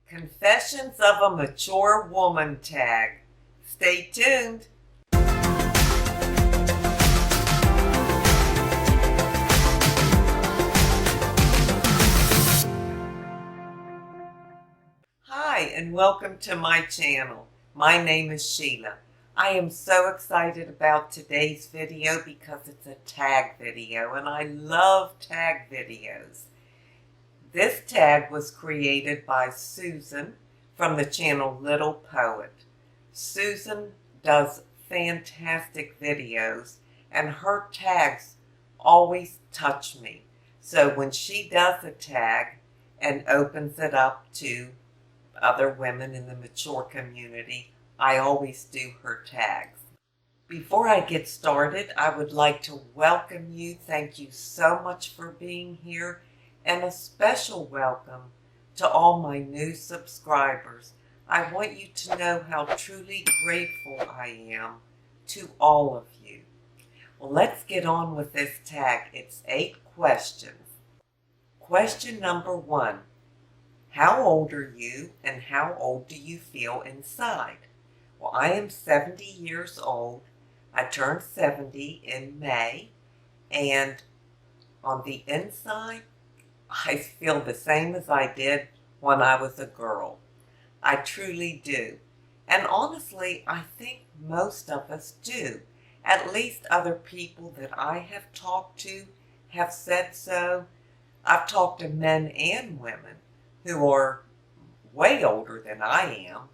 Confessions of a Mature Woman tag. Stay tuned. Hi, and welcome to my channel. My name is Sheila. I am so excited about today's video because it's a tag video, and I love tag videos. This tag was created by Susan from the channel Little Poet. Susan does fantastic videos, and her tags always touch me. So when she does a tag and opens it up to other women in the mature community, I always do her tags. Before I get started, I would like to welcome you. Thank you so much for being here, and a special welcome to all my new subscribers. I want you to know how truly grateful I am to all of you. Well, let's get on with this tag. It's 8 questions. Question number 1. How old are you, and how old do you feel inside? Well, I am 70 years old. I turned 70 in May, and on the inside, I feel the same as I did when I was a girl. I truly do. And honestly, I think most of us do. At least other people that I have talked to have said so. I've talked to men and women who are way older than I am,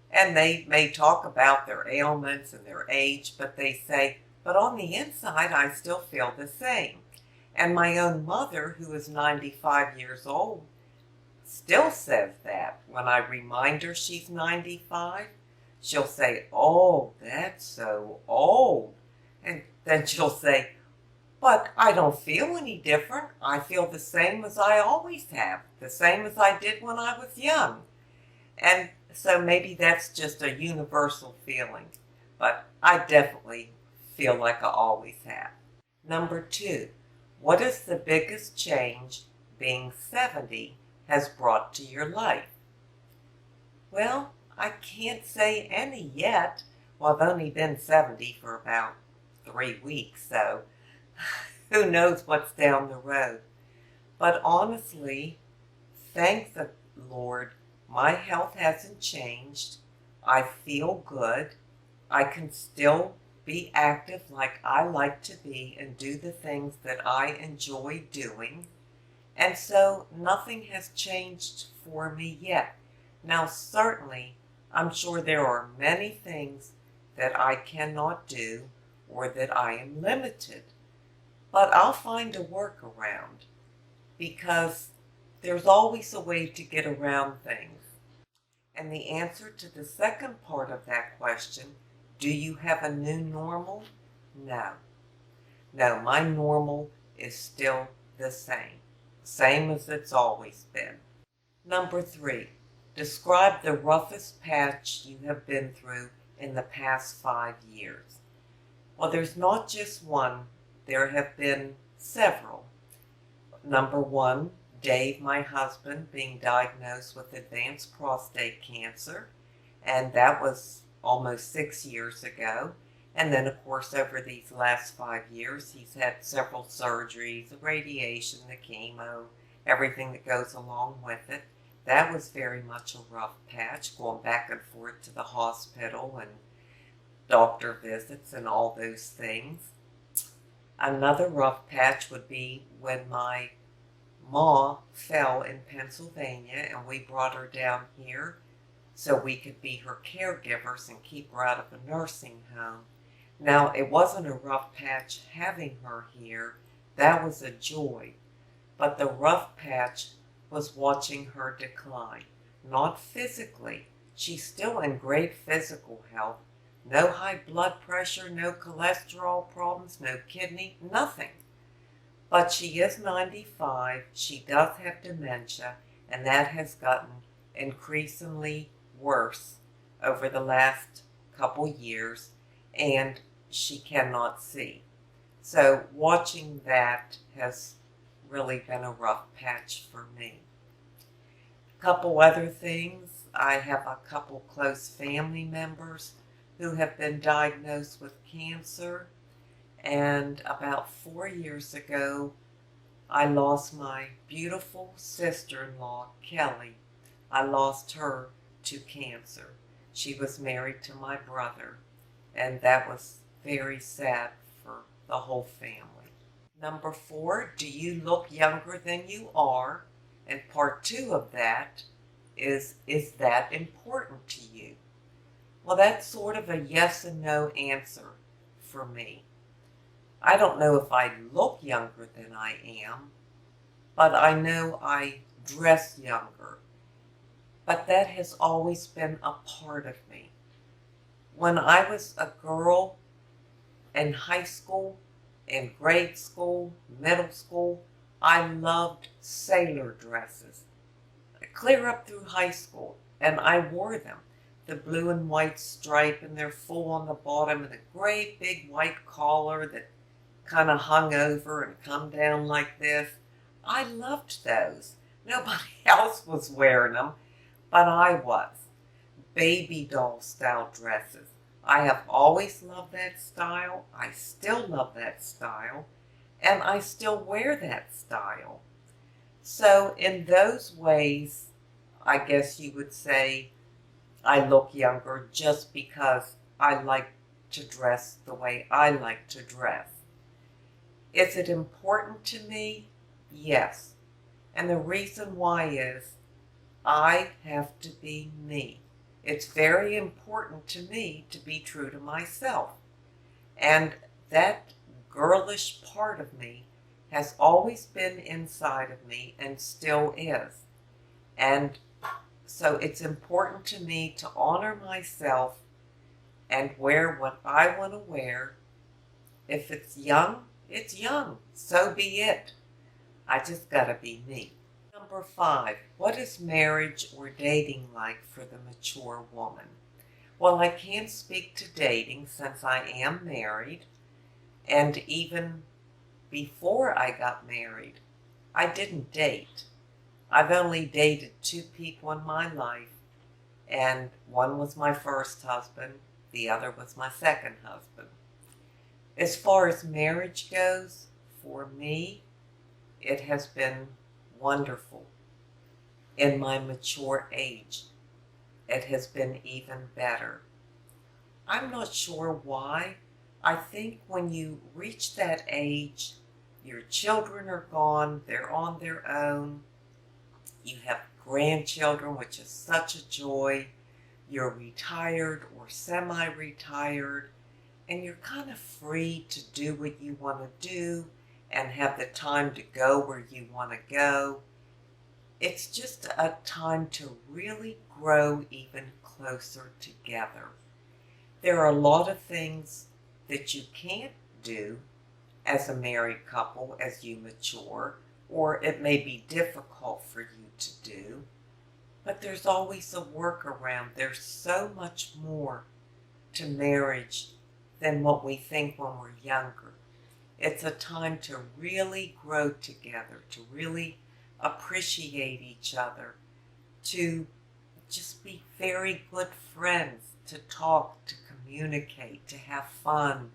and they may talk about their ailments and their age, but they say, but on the inside, I still feel the same. And my own mother, who is 95 years old, still says that. When I remind her she's 95, she'll say, oh, that's so old. And then she'll say, but I don't feel any different. I feel the same as I always have, the same as I did when I was young. And so maybe that's just a universal feeling, but I definitely feel like I always have. Number 2, what is the biggest change being 70 has brought to your life? Well, I can't say any yet. Well, I've only been 70 for about 3 weeks, so who knows what's down the road. But honestly, thank the Lord, my health hasn't changed. I feel good. I can still be active like I like to be and do the things that I enjoy doing. And so nothing has changed for me yet. Now, certainly, I'm sure there are many things that I cannot do or that I am limited. But I'll find a workaround, because there's always a way to get around things. And the answer to the second part of that question, do you have a new normal? No. No, my normal is still the same as it's always been. Number 3, describe the roughest patch you have been through in the past 5 years. Well, there's not just one. There have been several. Number 1, Dave, my husband, being diagnosed with advanced prostate cancer, and that was almost 6 years ago. And then, of course, over these last 5 years, he's had several surgeries, the radiation, the chemo, everything that goes along with it. That was very much a rough patch, going back and forth to the hospital and doctor visits and all those things. Another rough patch would be when my ma fell in Pennsylvania, and we brought her down here so we could be her caregivers and keep her out of a nursing home. Now, it wasn't a rough patch having her here. That was a joy. But the rough patch was watching her decline. Not physically. She's still in great physical health. No high blood pressure, no cholesterol problems, no kidney, nothing. But she is 95, she does have dementia, and that has gotten increasingly worse over the last couple years, and she cannot see. So watching that has really been a rough patch for me. Couple other things. I have a couple close family members who have been diagnosed with cancer. And about 4 years ago, I lost my beautiful sister-in-law, Kelly. I lost her to cancer. She was married to my brother, and that was very sad for the whole family. Number 4, do you look younger than you are? And part 2 of that is that important to you? Well, that's sort of a yes and no answer for me. I don't know if I look younger than I am, but I know I dress younger. But that has always been a part of me. When I was a girl in high school, in grade school, middle school, I loved sailor dresses. Clear up through high school, and I wore them. The blue and white stripe, and they're full on the bottom, and a great big white collar that kind of hung over and come down like this. I loved those. Nobody else was wearing them, but I was. Baby doll style dresses. I have always loved that style. I still love that style, and I still wear that style. So in those ways, I guess you would say I look younger just because I like to dress the way I like to dress. Is it important to me? Yes. And the reason why is I have to be me. It's very important to me to be true to myself. And that girlish part of me has always been inside of me and still is. And so it's important to me to honor myself and wear what I want to wear. If it's young, it's young. So be it. I just gotta be me. Number 5, what is marriage or dating like for the mature woman? Well, I can't speak to dating since I am married, and even before I got married, I didn't date. I've only dated 2 people in my life, and one was my first husband, the other was my second husband. As far as marriage goes, for me, it has been wonderful. In my mature age, it has been even better. I'm not sure why. I think when you reach that age, your children are gone, they're on their own, you have grandchildren, which is such a joy, you're retired or semi-retired, and you're kind of free to do what you want to do and have the time to go where you want to go. It's just a time to really grow even closer together. There are a lot of things that you can't do as a married couple as you mature, or it may be difficult for you to do, but there's always a workaround. There's so much more to marriage than what we think when we're younger. It's a time to really grow together, to really appreciate each other, to just be very good friends, to talk, to communicate, to have fun,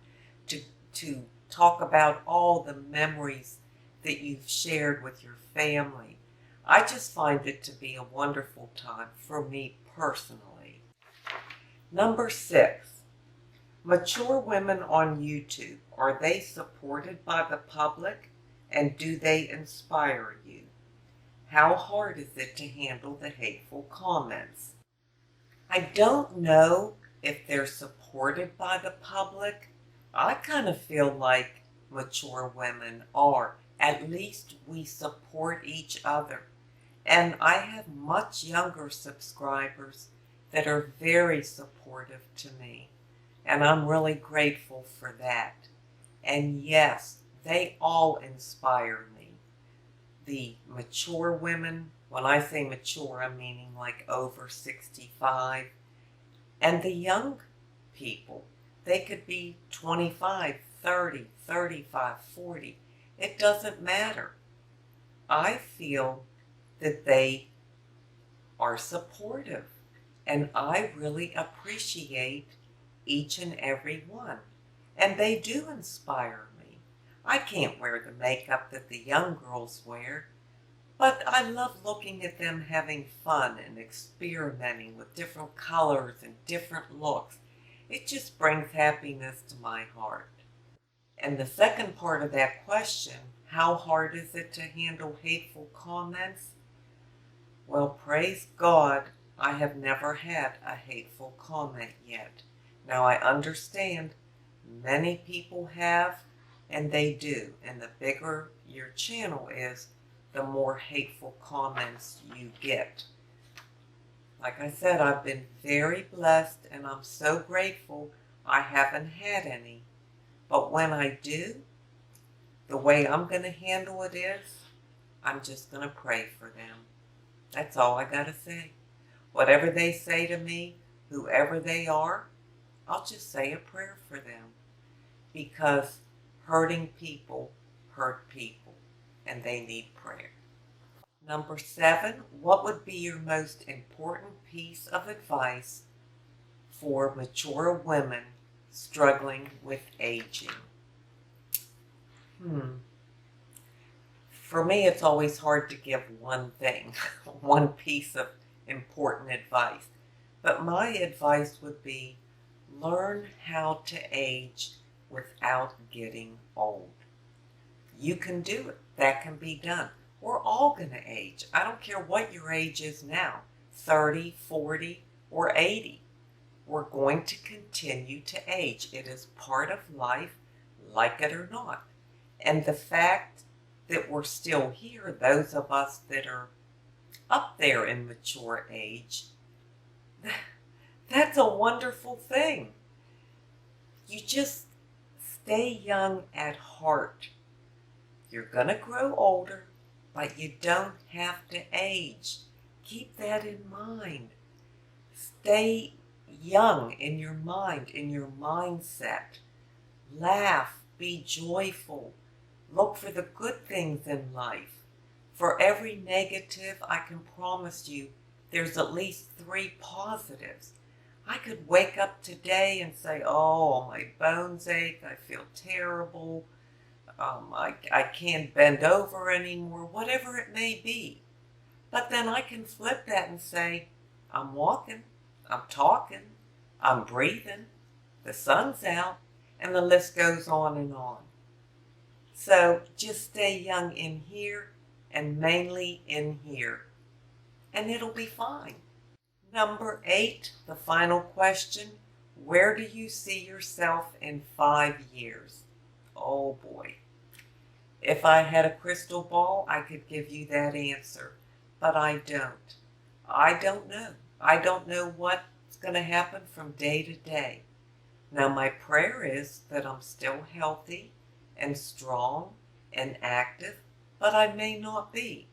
to talk about all the memories that you've shared with your family. I just find it to be a wonderful time for me personally. Number 6, mature women on YouTube. Are they supported by the public, and do they inspire you? How hard is it to handle the hateful comments? I don't know if they're supported by the public. I kind of feel like mature women are. At least we support each other. And I have much younger subscribers that are very supportive to me. And I'm really grateful for that. And yes, they all inspire me. The mature women, when I say mature, I'm meaning like over 65. And the young people, they could be 25, 30, 35, 40. It doesn't matter. I feel that they are supportive, and I really appreciate each and every one. And they do inspire me. I can't wear the makeup that the young girls wear, but I love looking at them having fun and experimenting with different colors and different looks. It just brings happiness to my heart. And the second part of that question, how hard is it to handle hateful comments? Well, praise God, I have never had a hateful comment yet. Now, I understand many people have, and they do. And the bigger your channel is, the more hateful comments you get. Like I said, I've been very blessed, and I'm so grateful I haven't had any. But when I do, the way I'm going to handle it is, I'm just going to pray for them. That's all I got to say. Whatever they say to me, whoever they are, I'll just say a prayer for them. Because hurting people hurt people, and they need prayer. Number 7, what would be your most important piece of advice for mature women struggling with aging? For me, it's always hard to give one thing, one piece of important advice. But my advice would be, learn how to age without getting old. You can do it. That can be done. We're all going to age. I don't care what your age is now, 30, 40, or 80. We're going to continue to age. It is part of life, like it or not. And the fact that we're still here, those of us that are up there in mature age, that's a wonderful thing. You just stay young at heart. You're going to grow older, but you don't have to age. Keep that in mind. Stay young in your mind, in your mindset. Laugh, be joyful. Look for the good things in life. For every negative, I can promise you, there's at least 3 positives. I could wake up today and say, oh, my bones ache, I feel terrible, I can't bend over anymore, whatever it may be. But then I can flip that and say, I'm walking, I'm talking, I'm breathing, the sun's out, and the list goes on and on. So just stay young in here, and mainly in here, and it'll be fine. Number 8, the final question, where do you see yourself in 5 years? Oh boy. If I had a crystal ball, I could give you that answer, but I don't. I don't know. I don't know what's going to happen from day to day. Now, my prayer is that I'm still healthy and strong and active, but I may not be.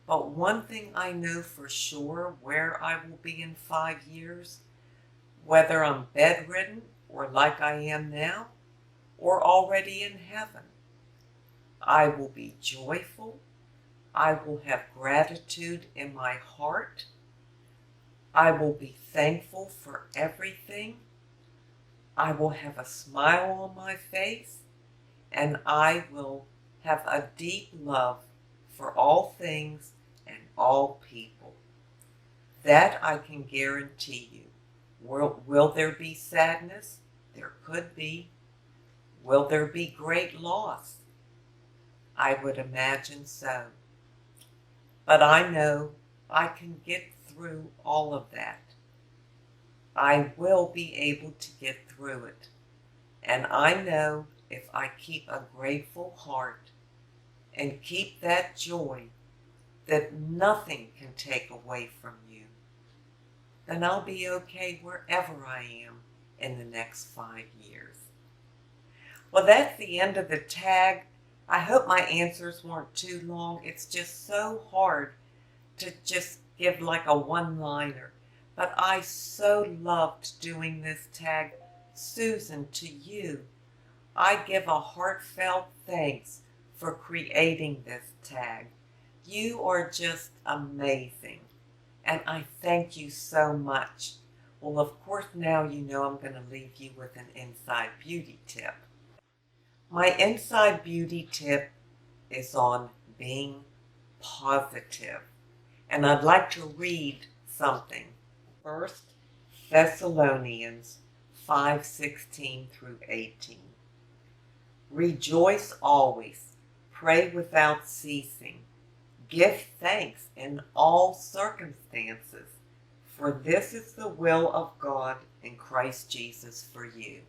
But one thing I know for sure where I will be in 5 years, whether I'm bedridden or like I am now, or already in heaven, I will be joyful. I will have gratitude in my heart. I will be thankful for everything. I will have a smile on my face, and I will have a deep love for all things and all people. That I can guarantee you. Will there be sadness? There could be. Will there be great loss? I would imagine so. But I know I can get through all of that. I will be able to get through it. And I know if I keep a grateful heart and keep that joy that nothing can take away from you, then I'll be okay wherever I am in the next 5 years. Well, that's the end of the tag. I hope my answers weren't too long. It's just so hard to just give like a one-liner. But I so loved doing this tag. Susan, to you, I give a heartfelt thanks for creating this tag. You are just amazing. and I thank you so much. Well, of course, now you know I'm going to leave you with an inside beauty tip. My inside beauty tip is on being positive. And I'd like to read something. First Thessalonians 5:16 through 18. Rejoice always, pray without ceasing, give thanks in all circumstances, for this is the will of God in Christ Jesus for you.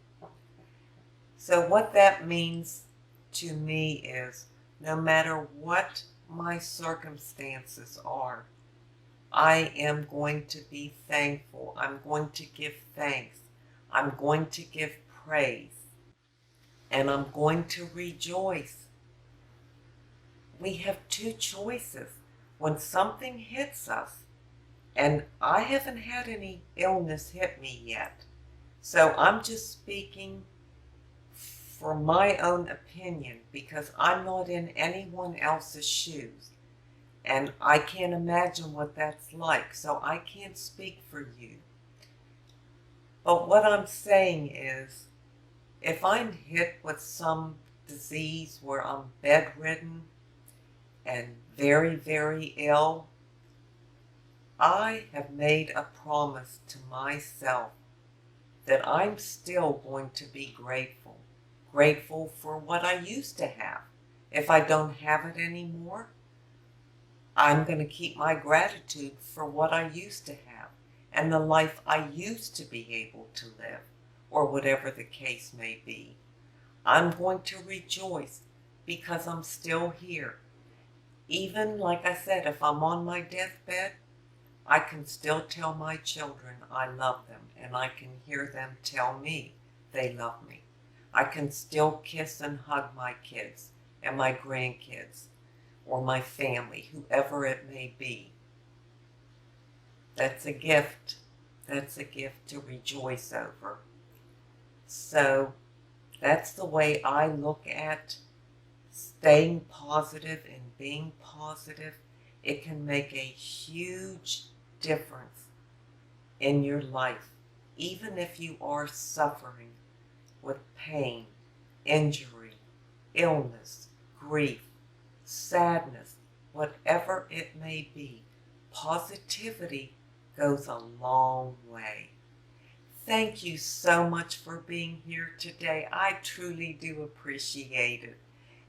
So what that means to me is, no matter what my circumstances are, I am going to be thankful. I'm going to give thanks. I'm going to give praise. And I'm going to rejoice. We have two choices. When something hits us, and I haven't had any illness hit me yet, so I'm just speaking for my own opinion because I'm not in anyone else's shoes. And I can't imagine what that's like, so I can't speak for you. But what I'm saying is, if I'm hit with some disease where I'm bedridden and very, very ill, I have made a promise to myself that I'm still going to be grateful. Grateful for what I used to have. If I don't have it anymore, I'm going to keep my gratitude for what I used to have and the life I used to be able to live, or whatever the case may be. I'm going to rejoice because I'm still here. Even, like I said, if I'm on my deathbed, I can still tell my children I love them, and I can hear them tell me they love me. I can still kiss and hug my kids and my grandkids, or my family, whoever it may be. That's a gift. That's a gift to rejoice over. So that's the way I look at staying positive and being positive. It can make a huge difference in your life, even if you are suffering with pain, injury, illness, grief, sadness, whatever it may be. Positivity goes a long way. Thank you so much for being here today. I truly do appreciate it.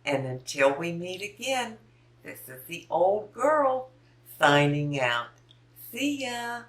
And until we meet again, this is the old girl signing out. See ya.